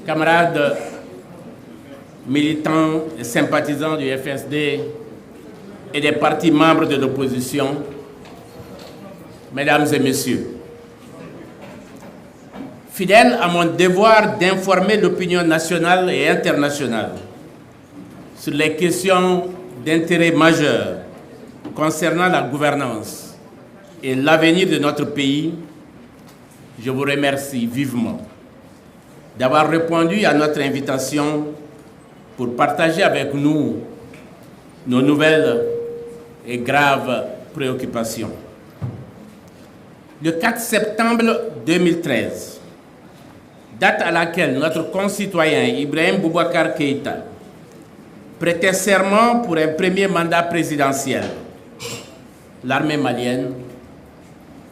Camarades militants et sympathisants du FSD et des partis membres de l'opposition, mesdames et messieurs, fidèle à mon devoir d'informer l'opinion nationale et internationale sur les questions d'intérêt majeur concernant la gouvernance et l'avenir de notre pays, je vous remercie vivement d'avoir répondu à notre invitation pour partager avec nous nos nouvelles et graves préoccupations. Le 4 septembre 2013, date à laquelle notre concitoyen Ibrahim Boubacar Keïta prêtait serment pour un premier mandat présidentiel, l'armée malienne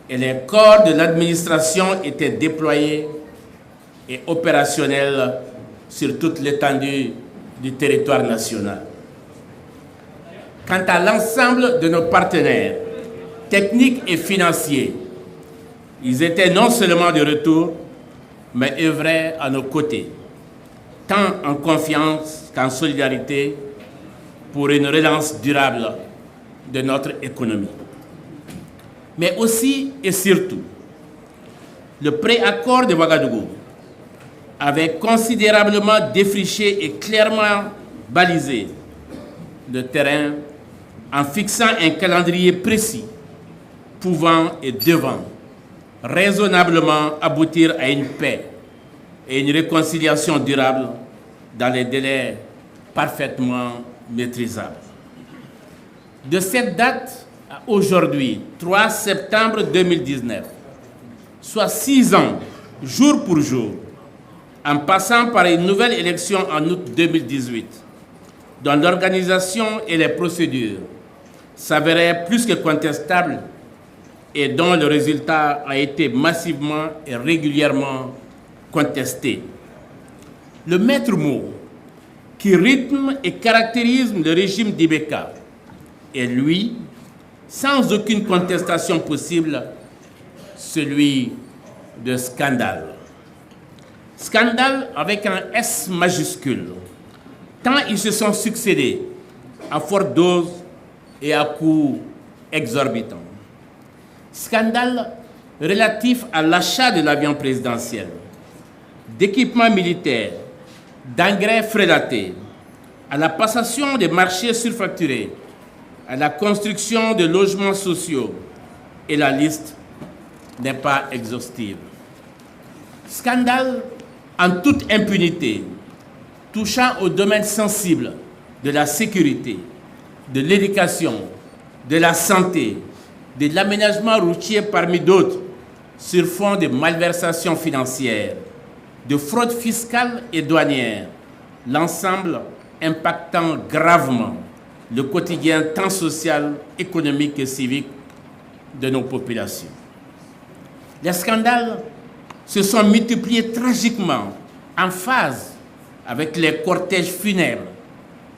et les corps de l'administration étaient déployés et opérationnels sur toute l'étendue du territoire national. Quant à l'ensemble de nos partenaires techniques et financiers, ils étaient non seulement de retour, mais œuvraient à nos côtés, tant en confiance qu'en solidarité pour une relance durable de notre économie. Mais aussi et surtout, le préaccord de Ouagadougou avait considérablement défriché et clairement balisé le terrain en fixant un calendrier précis pouvant et devant raisonnablement aboutir à une paix et une réconciliation durable dans les délais parfaitement maîtrisables. De cette date à aujourd'hui, 3 septembre 2019, soit 6 ans, jour pour jour, en passant par une nouvelle élection en août 2018, dont l'organisation et les procédures s'avéraient plus que contestables et dont le résultat a été massivement et régulièrement contesté. Le maître mot qui rythme et caractérise le régime d'Ibeka est, lui, sans aucune contestation possible, celui de scandale. Scandale avec un S majuscule, tant ils se sont succédés à forte dose et à coûts exorbitants. Scandale relatif à l'achat de l'avion présidentiel, d'équipements militaires, d'engrais frédatés, à la passation des marchés surfacturés, à la construction de logements sociaux, et la liste n'est pas exhaustive. Scandale en toute impunité, touchant aux domaines sensibles de la sécurité, de l'éducation, de la santé, de l'aménagement routier parmi d'autres, sur fond de malversations financières, de fraude fiscale et douanière, l'ensemble impactant gravement le quotidien tant social, économique et civique de nos populations. Les scandales se sont multipliés tragiquement en phase avec les cortèges funèbres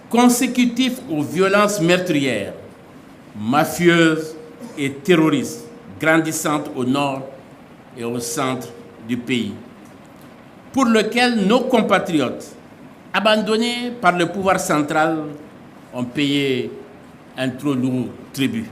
consécutifs aux violences meurtrières, mafieuses et terroristes grandissantes au nord et au centre du pays, pour lequel nos compatriotes, abandonnés par le pouvoir central, ont payé un trop lourd tribut.